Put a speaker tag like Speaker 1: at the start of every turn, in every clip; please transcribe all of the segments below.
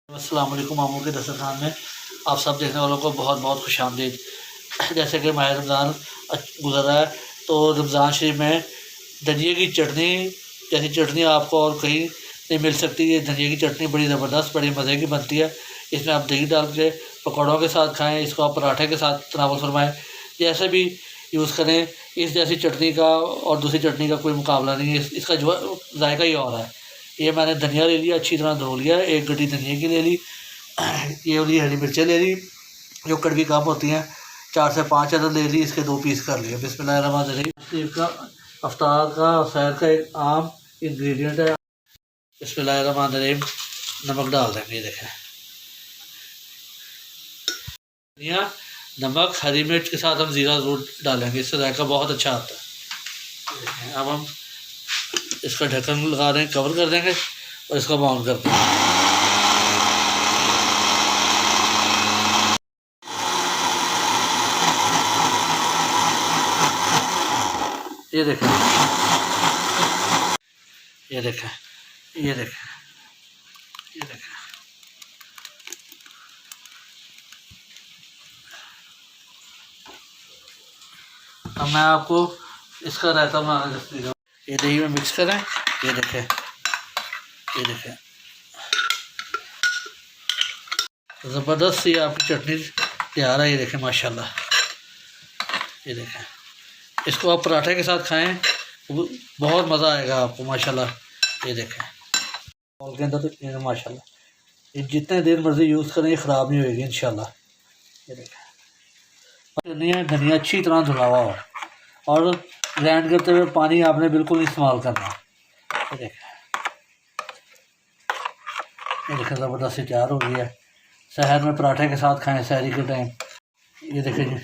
Speaker 1: अस्सलाम वालेकुम। मामू के दस्तरखान में आप सब देखने वालों को बहुत बहुत खुशामदीद। जैसे कि माह रमज़ान गुज़र रहा है तो रमज़ान शरीफ में धनिए की चटनी जैसी चटनी आपको और कहीं नहीं मिल सकती। ये धनिए की चटनी बड़ी ज़बरदस्त बड़ी मज़े की बनती है। इसमें आप दही डाल के पकौड़ों के साथ खाएँ, इसको आप पराठे के साथ तनावुल फरमाएँ, जैसे भी यूज़ करें। इस जैसी चटनी का और दूसरी चटनी का कोई मुकाबला नहीं है। इसका जो जायका ही और है। ये मैंने धनिया ले लिया, अच्छी तरह धो लिया, एक गड्डी धनिया की ले ली। ये वाली हरी मिर्चें ले ली जो कड़वी कम होती हैं, 4 से 5 अदद ले ली, इसके 2 पीस कर लिए। बिस्मिल्लाहिर्रहमानिर्रहीम। का अफ्तार का सैर का एक आम इंग्रेडिएंट है। बिस्मिल्लाहिर्रहमानिर्रहीम। नमक डाल देंगे, देखें धनिया, नमक, हरी मिर्च के साथ हम ज़ीरा ज़रूर डालेंगे, इससे जायका बहुत अच्छा आता है। अब हम इसका ढक्कन लगा देंगे, कवर कर देंगे और इसको बाउंड कर देंगे। ये देखें, ये देखें, ये देखें, ये देखें। अब मैं आपको इसका रायता बनाना दिखाऊंगा। ये दही में मिक्स करें, ये देखें, ये देखें, ज़बरदस्त सी आपकी चटनी तैयार है। ये देखें माशाल्लाह, ये देखें। इसको आप पराठे के साथ खाएं, बहुत मज़ा आएगा आपको माशाल्लाह। ये देखें बॉल के अंदर, तो ये माशाल्लाह, ये जितने देर मर्ज़ी यूज़ करें ये ख़राब नहीं होएगी इंशाल्लाह। ये देखें, धनिया अच्छी तरह धुला हुआ हो और ग्राइंड करते हुए पानी आपने बिल्कुल इस्तेमाल करना। ये देखें, ये देखें ज़बरदस्त तैयार हो गई है। सहर में पराठे के साथ खाएं सहरी के टाइम। ये देखें जी,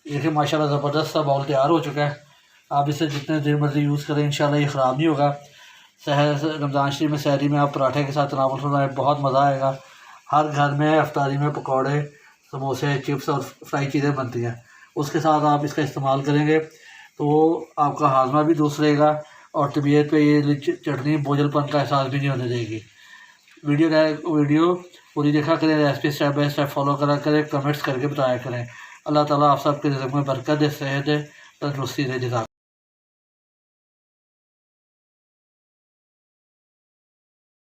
Speaker 1: देखिए माशाल्लाह ज़बरदस्त सा बाउल तैयार हो चुका है। आप इसे जितने देर मर्ज़ी यूज़ करें इंशाल्लाह ये ख़राब नहीं होगा। सहर रमज़ान शरीफ में सहरी में आप पराठे के साथ तनावुल फरमाएं, बहुत मज़ा आएगा। हर घर में अफ्तारी में पकौड़े, समोसे, चिप्स और फ्राई चीज़ें बनती हैं, उसके साथ आप इसका इस्तेमाल करेंगे तो आपका हाजमा भी दुरुस्त रहेगा और तबीयत पे ये चटनी बोझलपन का एहसास भी नहीं होने देगी। वीडियो पूरी देखा करें, recipe step by step follow करा करें, कमेंट्स करके बताया करें। अल्लाह ताला आप सबके रिज़्क़ में बरकत दे, सेहत दे, तंदुरुस्ती दे।